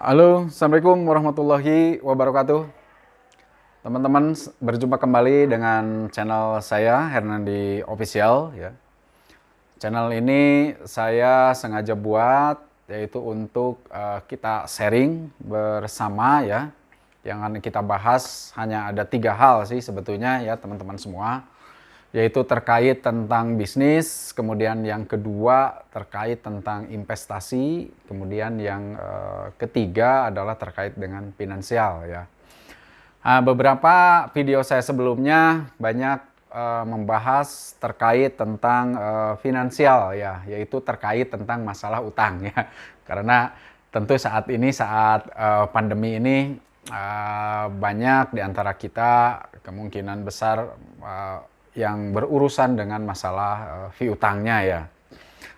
Halo, Assalamualaikum warahmatullahi wabarakatuh. Teman-teman, berjumpa kembali dengan channel saya, Hernandi Official. Ya. Channel ini saya sengaja buat, yaitu untuk kita sharing bersama ya. Yang akan kita bahas hanya ada 3 hal sih sebetulnya ya teman-teman semua. Yaitu terkait tentang bisnis, kemudian yang kedua terkait tentang investasi, kemudian yang ketiga adalah terkait dengan finansial ya. Beberapa video saya sebelumnya banyak membahas terkait tentang finansial ya, yaitu terkait tentang masalah utang ya. Karena tentu saat ini saat pandemi ini banyak di antara kita kemungkinan besar yang berurusan dengan masalah piutangnya ya.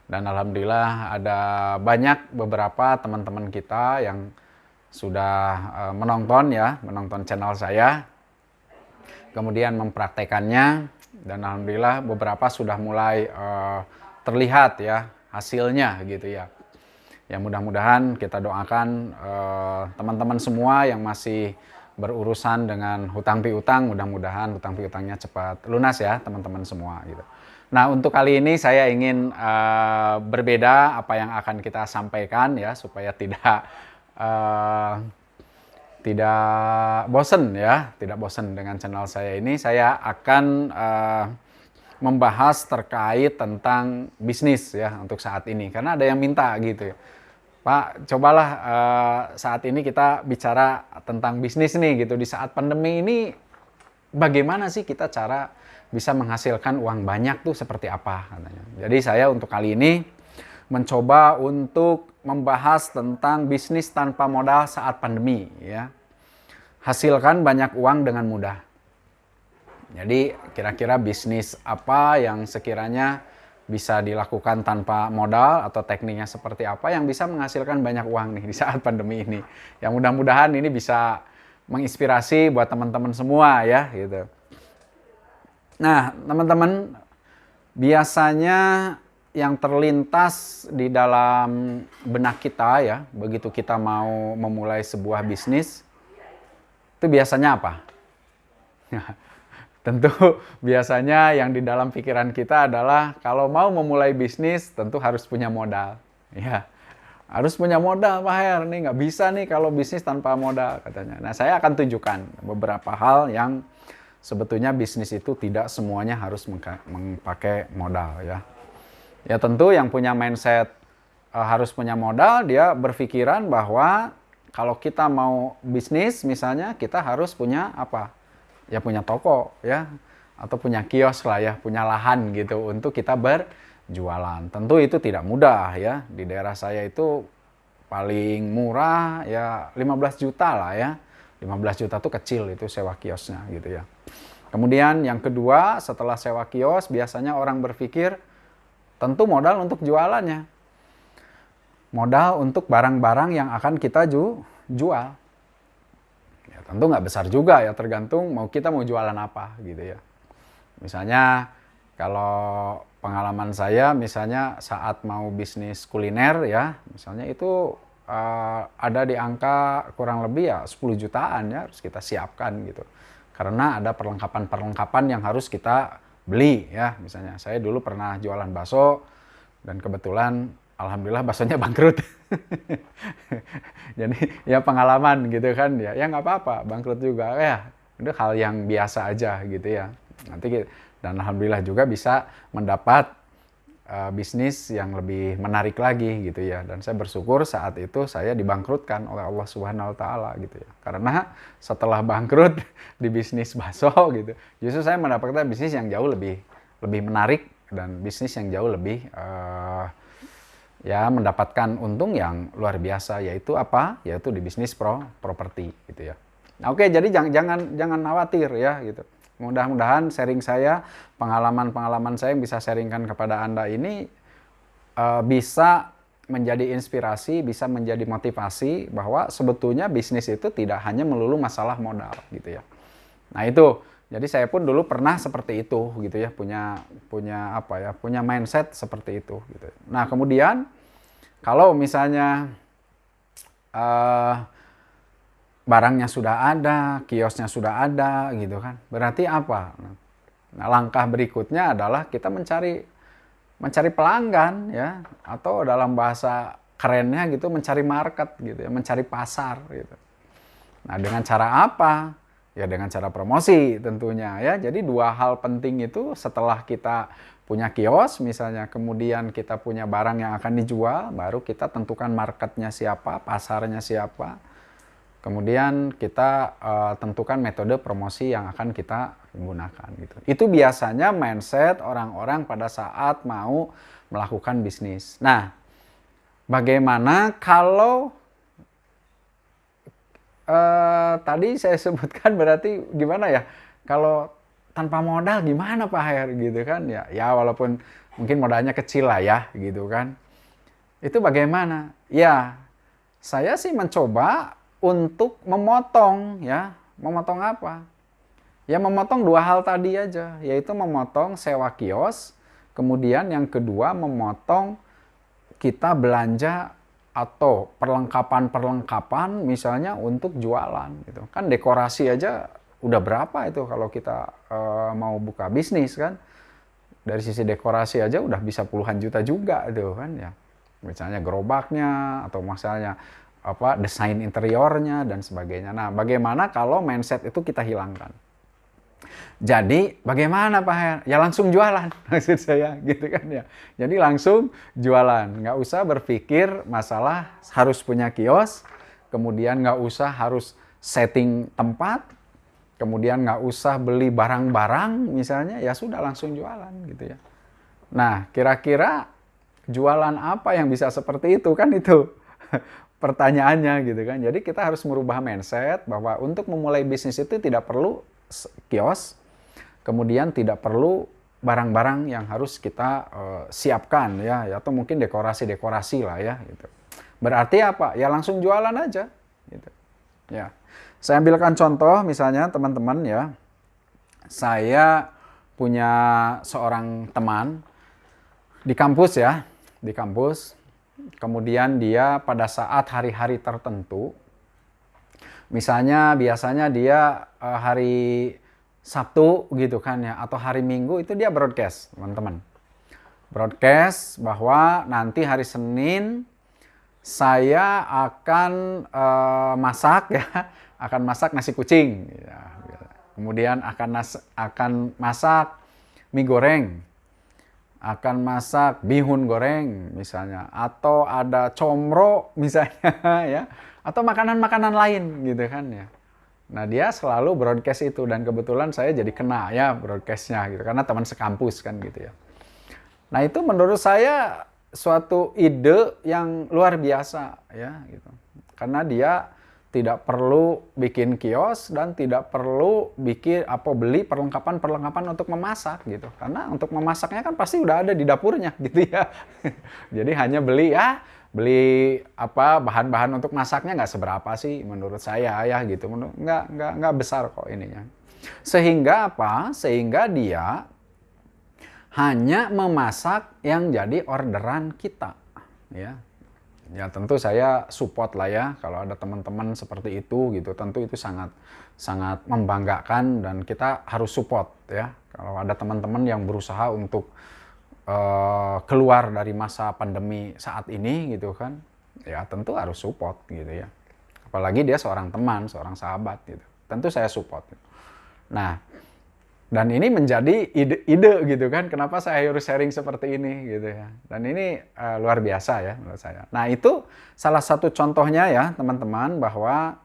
Dan alhamdulillah ada banyak beberapa teman-teman kita yang sudah menonton channel saya, kemudian mempraktekannya, dan alhamdulillah beberapa sudah mulai terlihat ya hasilnya gitu ya. Ya mudah-mudahan kita doakan teman-teman semua yang masih berurusan dengan hutang piutang, mudah-mudahan hutang piutangnya cepat lunas ya teman-teman semua gitu. Nah untuk kali ini saya ingin berbeda apa yang akan kita sampaikan ya supaya tidak bosen ya, tidak bosen dengan channel saya ini. Saya akan membahas terkait tentang bisnis ya untuk saat ini, karena ada yang minta gitu ya. Pak, cobalah saat ini kita bicara tentang bisnis nih gitu. Di saat pandemi ini bagaimana sih kita cara bisa menghasilkan uang banyak tuh seperti apa katanya. Jadi saya untuk kali ini mencoba untuk membahas tentang bisnis tanpa modal saat pandemi ya. Hasilkan banyak uang dengan mudah. Jadi kira-kira bisnis apa yang sekiranya bisa dilakukan tanpa modal atau tekniknya seperti apa yang bisa menghasilkan banyak uang nih di saat pandemi ini. Yang mudah-mudahan ini bisa menginspirasi buat teman-teman semua ya gitu. Nah, teman-teman, biasanya yang terlintas di dalam benak kita ya, begitu kita mau memulai sebuah bisnis, itu biasanya apa? Tentu biasanya yang di dalam pikiran kita adalah kalau mau memulai bisnis tentu harus punya modal. Ya, harus punya modal Pak Her, nih nggak bisa nih kalau bisnis tanpa modal katanya. Nah saya akan tunjukkan beberapa hal yang sebetulnya bisnis itu tidak semuanya harus memakai modal ya. Ya tentu yang punya mindset harus punya modal, dia berpikiran bahwa kalau kita mau bisnis misalnya kita harus punya apa? Ya punya toko ya, atau punya kios lah ya, punya lahan gitu untuk kita berjualan. Tentu itu tidak mudah ya. Di daerah saya itu paling murah ya 15 juta lah ya. 15 juta tuh kecil itu sewa kiosnya gitu ya. Kemudian yang kedua, setelah sewa kios biasanya orang berpikir tentu modal untuk jualannya. Modal untuk barang-barang yang akan kita jual. Ya, tentu nggak besar juga ya, tergantung kita mau jualan apa gitu ya. Misalnya kalau pengalaman saya misalnya saat mau bisnis kuliner ya, misalnya itu ada di angka kurang lebih ya 10 jutaan ya harus kita siapkan gitu. Karena ada perlengkapan-perlengkapan yang harus kita beli ya. Misalnya saya dulu pernah jualan bakso dan kebetulan alhamdulillah baksonya bangkrut. Jadi ya pengalaman gitu kan ya. Ya nggak apa-apa, bangkrut juga ya. Itu hal yang biasa aja gitu ya. Dan alhamdulillah juga bisa mendapat bisnis yang lebih menarik lagi gitu ya. Dan saya bersyukur saat itu saya dibangkrutkan oleh Allah Subhanahu wa taala gitu ya. Karena setelah bangkrut di bisnis bakso gitu, justru saya mendapatkan bisnis yang jauh lebih menarik dan bisnis yang jauh lebih ya mendapatkan untung yang luar biasa, yaitu apa? Yaitu di bisnis properti gitu ya. Nah, oke, jadi jangan khawatir ya gitu. Mudah-mudahan sharing saya, pengalaman-pengalaman saya yang bisa sharingkan kepada Anda ini bisa menjadi inspirasi, bisa menjadi motivasi bahwa sebetulnya bisnis itu tidak hanya melulu masalah modal gitu ya. Nah itu, jadi saya pun dulu pernah seperti itu gitu ya, punya mindset seperti itu gitu. Nah kemudian kalau misalnya eh, barangnya sudah ada, kiosnya sudah ada, gitu kan. Berarti apa? Nah, langkah berikutnya adalah kita mencari pelanggan, ya, atau dalam bahasa kerennya gitu, mencari market, gitu ya, mencari pasar, gitu. Nah, dengan cara apa? Ya dengan cara promosi tentunya, ya. Jadi dua hal penting itu setelah kita punya kios misalnya, kemudian kita punya barang yang akan dijual, baru kita tentukan marketnya siapa, pasarnya siapa. Kemudian kita tentukan metode promosi yang akan kita gunakan gitu. Itu biasanya mindset orang-orang pada saat mau melakukan bisnis. Nah, bagaimana kalau tadi saya sebutkan berarti gimana ya? Kalau tanpa modal gimana Pak Her gitu kan ya? Ya walaupun mungkin modalnya kecil lah ya gitu kan. Itu bagaimana? Ya, saya sih mencoba untuk memotong ya. Memotong apa? Ya memotong dua hal tadi aja, yaitu memotong sewa kios, kemudian yang kedua memotong kita belanja atau perlengkapan-perlengkapan misalnya untuk jualan gitu. Kan dekorasi aja udah berapa itu kalau kita mau buka bisnis kan. Dari sisi dekorasi aja udah bisa puluhan juta juga itu kan ya. Misalnya gerobaknya atau misalnya desain interiornya dan sebagainya. Nah, bagaimana kalau mindset itu kita hilangkan? Jadi bagaimana Pak Her? Ya langsung jualan maksud saya gitu kan ya. Jadi langsung jualan, nggak usah berpikir masalah harus punya kios, kemudian nggak usah harus setting tempat, kemudian nggak usah beli barang-barang misalnya, ya sudah langsung jualan gitu ya. Nah, kira-kira jualan apa yang bisa seperti itu kan itu pertanyaannya gitu kan. Jadi kita harus merubah mindset bahwa untuk memulai bisnis itu tidak perlu kios, kemudian tidak perlu barang-barang yang harus kita siapkan ya, atau mungkin dekorasi-dekorasi lah ya gitu. Berarti apa? Ya langsung jualan aja gitu. Ya. Saya ambilkan contoh misalnya teman-teman ya. Saya punya seorang teman di kampus ya, di kampus. Kemudian dia pada saat hari-hari tertentu, misalnya biasanya dia hari Sabtu gitu kan ya, atau hari Minggu itu dia broadcast, teman-teman. Broadcast bahwa nanti hari Senin saya akan masak ya, akan masak nasi kucing. Ya. Kemudian akan masak mie goreng, akan masak bihun goreng misalnya, atau ada comro misalnya ya, atau makanan-makanan lain gitu kan ya. Nah dia selalu broadcast itu dan kebetulan saya jadi kena ya broadcastnya gitu karena teman sekampus kan gitu ya. Nah itu menurut saya suatu ide yang luar biasa ya gitu. Karena dia tidak perlu bikin kios dan tidak perlu beli perlengkapan-perlengkapan untuk memasak gitu. Karena untuk memasaknya kan pasti udah ada di dapurnya gitu ya. Jadi hanya beli bahan-bahan untuk masaknya nggak seberapa sih menurut saya ya gitu. Nggak besar kok ininya. Sehingga apa? Sehingga dia hanya memasak yang jadi orderan kita ya. Ya tentu saya support lah ya kalau ada teman-teman seperti itu gitu. Tentu itu sangat membanggakan dan kita harus support ya. Kalau ada teman-teman yang berusaha untuk keluar dari masa pandemi saat ini gitu kan, ya tentu harus support gitu ya. Apalagi dia seorang teman, seorang sahabat gitu. Tentu saya support. Nah, dan ini menjadi ide gitu kan, kenapa saya harus sharing seperti ini gitu ya. Dan ini luar biasa ya menurut saya. Nah itu salah satu contohnya ya teman-teman bahwa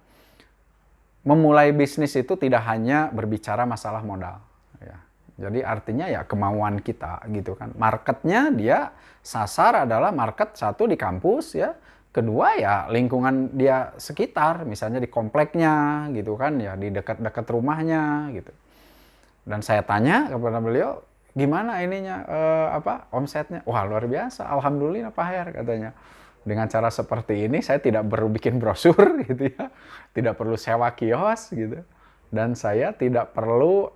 memulai bisnis itu tidak hanya berbicara masalah modal. Ya. Jadi artinya ya kemauan kita gitu kan. Marketnya dia sasar adalah market satu di kampus ya. Kedua ya lingkungan dia sekitar, misalnya di kompleknya gitu kan ya, di dekat-dekat rumahnya gitu. Dan saya tanya kepada beliau, gimana ininya omsetnya? Wah luar biasa, alhamdulillah Pak Her katanya. Dengan cara seperti ini saya tidak perlu bikin brosur gitu ya, tidak perlu sewa kios gitu, dan saya tidak perlu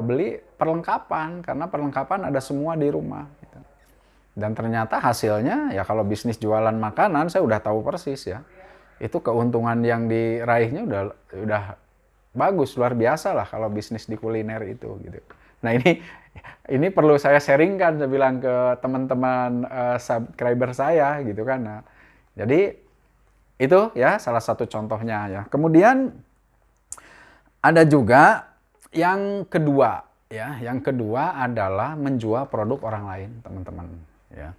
beli perlengkapan karena perlengkapan ada semua di rumah. Gitu. Dan ternyata hasilnya ya kalau bisnis jualan makanan saya udah tahu persis ya. itu keuntungan yang diraihnya udah bagus, luar biasa lah kalau bisnis di kuliner itu gitu. Nah ini perlu saya sharingkan, saya bilang ke teman-teman subscriber saya gitu kan. Nah, jadi itu ya salah satu contohnya ya. Kemudian ada juga yang kedua ya, yang kedua adalah menjual produk orang lain, teman-teman ya.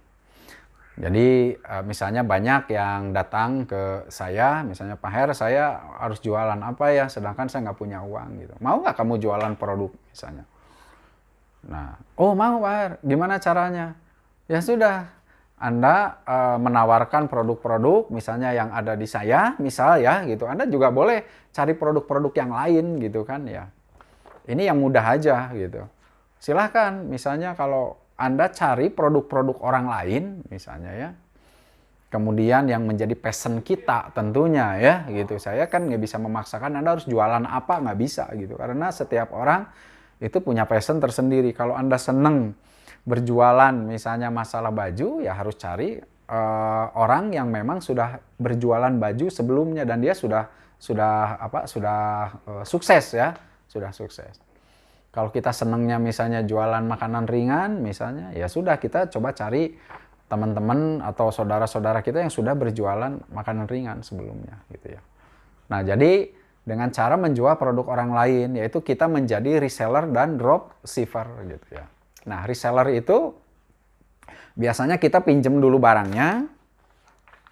Jadi misalnya banyak yang datang ke saya, misalnya Pak Her, saya harus jualan apa ya, sedangkan saya nggak punya uang gitu. Mau nggak kamu jualan produk misalnya? Nah, oh mau Pak Her, gimana caranya? Ya sudah, Anda menawarkan produk-produk misalnya yang ada di saya, misal ya gitu. Anda juga boleh cari produk-produk yang lain gitu kan ya. Ini yang mudah aja gitu. Silahkan misalnya kalau Anda cari produk-produk orang lain misalnya ya. Kemudian yang menjadi passion kita tentunya ya gitu. Saya kan nggak bisa memaksakan Anda harus jualan apa, nggak bisa gitu. Karena setiap orang itu punya passion tersendiri. Kalau Anda seneng berjualan misalnya masalah baju, ya harus cari orang yang memang sudah berjualan baju sebelumnya dan dia sudah sukses ya, sudah sukses. Kalau kita senengnya misalnya jualan makanan ringan misalnya, ya sudah kita coba cari teman-teman atau saudara-saudara kita yang sudah berjualan makanan ringan sebelumnya gitu ya. Nah, jadi dengan cara menjual produk orang lain, yaitu kita menjadi reseller dan drop shipper gitu ya. Nah, reseller itu biasanya kita pinjam dulu barangnya,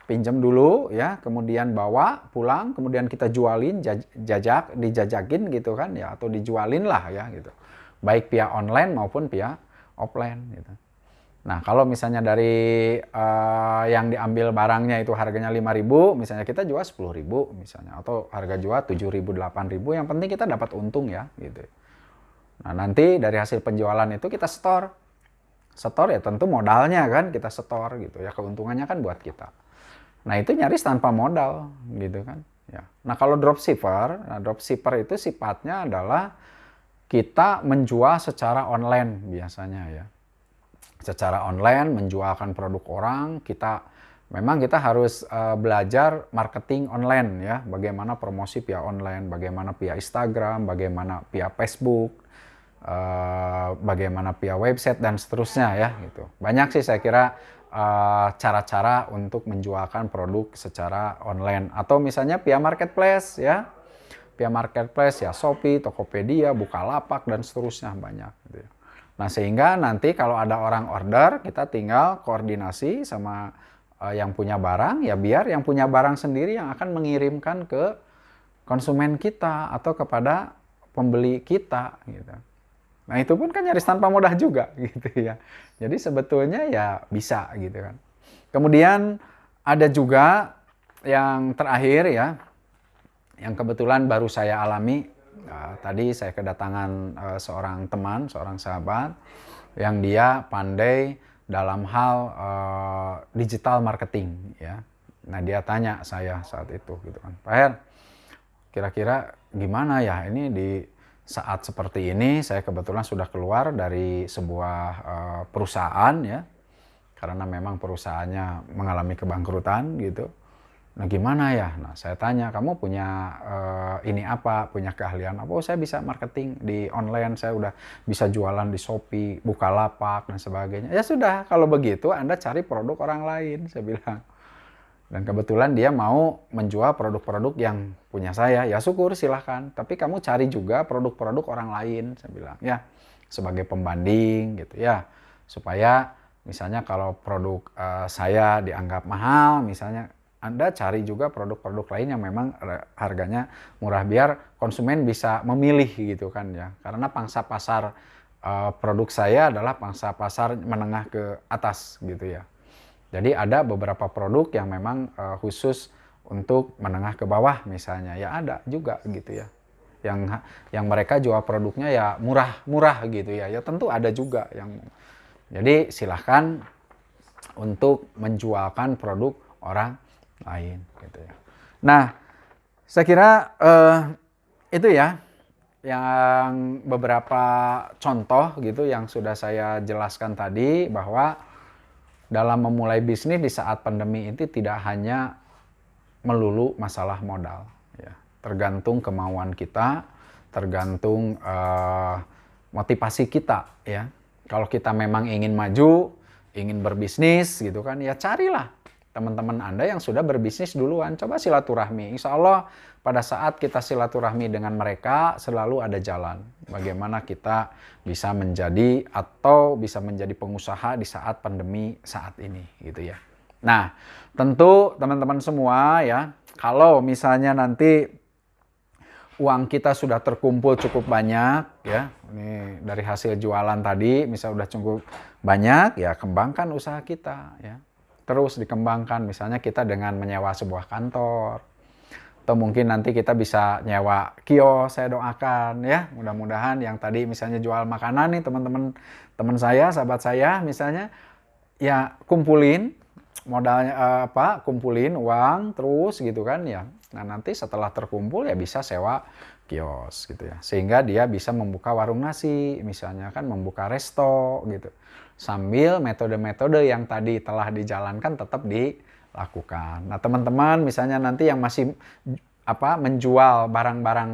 pinjam dulu ya, kemudian bawa pulang, kemudian kita jualin, dijajakin gitu kan ya, atau dijualin lah ya gitu. Baik via online maupun via offline gitu. Nah, kalau misalnya dari yang diambil barangnya itu harganya 5.000, misalnya kita jual 10.000 misalnya, atau harga jual 7.000, 8.000, yang penting kita dapat untung ya gitu. Nah, nanti dari hasil penjualan itu kita store. Store ya tentu modalnya kan kita store gitu ya, keuntungannya kan buat kita. Nah, itu nyaris tanpa modal gitu kan ya. Nah, kalau dropshipper itu sifatnya adalah kita menjual secara online biasanya ya. Secara online menjualkan produk orang, memang kita harus belajar marketing online ya, bagaimana promosi via online, bagaimana via Instagram, bagaimana via Facebook, bagaimana via website dan seterusnya ya gitu. Banyak sih saya kira cara-cara untuk menjualkan produk secara online, atau misalnya via marketplace ya. Via marketplace ya, Shopee, Tokopedia, Bukalapak dan seterusnya banyak gitu ya. Nah, sehingga nanti kalau ada orang order, kita tinggal koordinasi sama yang punya barang, ya biar yang punya barang sendiri yang akan mengirimkan ke konsumen kita atau kepada pembeli kita gitu. Nah, itu pun kan nyaris tanpa modal juga gitu ya. Jadi sebetulnya ya bisa gitu kan. Kemudian ada juga yang terakhir ya, yang kebetulan baru saya alami. Tadi saya kedatangan seorang teman, seorang sahabat yang dia pandai dalam hal digital marketing ya. Nah, dia tanya saya saat itu gitu kan, Pak Her, kira-kira gimana ya ini di saat seperti ini, saya kebetulan sudah keluar dari sebuah perusahaan ya, karena memang perusahaannya mengalami kebangkrutan gitu. Nah, gimana ya? Nah, saya tanya, kamu punya ini apa? Punya keahlian apa? Oh, saya bisa marketing di online, saya udah bisa jualan di Shopee, Bukalapak, dan sebagainya. Ya sudah, kalau begitu Anda cari produk orang lain, saya bilang. Dan kebetulan dia mau menjual produk-produk yang punya saya, ya syukur silahkan. Tapi kamu cari juga produk-produk orang lain, saya bilang. Ya, sebagai pembanding gitu ya. Supaya misalnya kalau produk saya dianggap mahal, misalnya Anda cari juga produk-produk lain yang memang harganya murah biar konsumen bisa memilih gitu kan ya. Karena pangsa pasar produk saya adalah pangsa pasar menengah ke atas gitu ya. Jadi ada beberapa produk yang memang khusus untuk menengah ke bawah misalnya. Ya ada juga gitu ya. Yang mereka jual produknya ya murah gitu ya. Ya tentu ada juga yang. Jadi silahkan untuk menjualkan produk orang lain gitu ya. Nah, saya kira itu ya yang beberapa contoh gitu yang sudah saya jelaskan tadi, bahwa dalam memulai bisnis di saat pandemi ini tidak hanya melulu masalah modal. Ya. Tergantung kemauan kita, tergantung motivasi kita. Ya. Kalau kita memang ingin maju, ingin berbisnis gitu kan, ya carilah teman-teman Anda yang sudah berbisnis duluan. Coba silaturahmi. Insya Allah pada saat kita silaturahmi dengan mereka selalu ada jalan. Bagaimana kita bisa menjadi atau bisa menjadi pengusaha di saat pandemi saat ini gitu ya. Nah, tentu teman-teman semua ya, kalau misalnya nanti uang kita sudah terkumpul cukup banyak ya, ini dari hasil jualan tadi misal udah cukup banyak ya, kembangkan usaha kita ya. Terus dikembangkan, misalnya kita dengan menyewa sebuah kantor, atau mungkin nanti kita bisa nyewa kios, saya doakan ya, mudah-mudahan yang tadi misalnya jual makanan nih teman-teman, teman saya, sahabat saya misalnya, ya kumpulin modalnya kumpulin uang terus gitu kan ya. Nah nanti setelah terkumpul ya bisa sewa kios gitu ya, sehingga dia bisa membuka warung nasi misalnya kan, membuka resto gitu, sambil metode-metode yang tadi telah dijalankan tetap dilakukan. Nah teman-teman misalnya nanti yang masih menjual barang-barang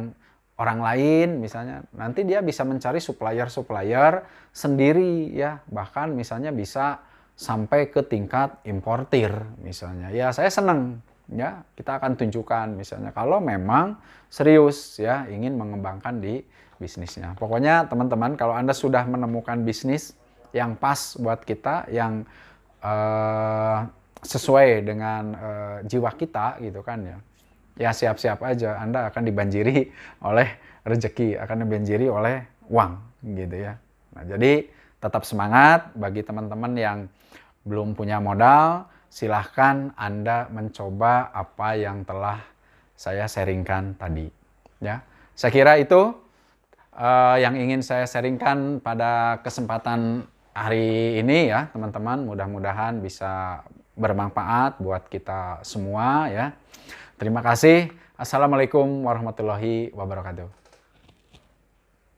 orang lain misalnya, nanti dia bisa mencari supplier-supplier sendiri ya, bahkan misalnya bisa sampai ke tingkat importir misalnya. Ya saya senang ya, kita akan tunjukkan misalnya kalau memang serius ya ingin mengembangkan di bisnisnya. Pokoknya teman-teman kalau Anda sudah menemukan bisnis yang pas buat kita, yang sesuai dengan jiwa kita gitu kan ya. Ya siap-siap aja Anda akan dibanjiri oleh rezeki, akan dibanjiri oleh uang gitu ya. Nah, jadi tetap semangat bagi teman-teman yang belum punya modal, silahkan Anda mencoba apa yang telah saya sharingkan tadi. Ya, saya kira itu yang ingin saya sharingkan pada kesempatan hari ini ya, teman-teman. Mudah-mudahan bisa bermanfaat buat kita semua ya. Terima kasih. Assalamualaikum warahmatullahi wabarakatuh.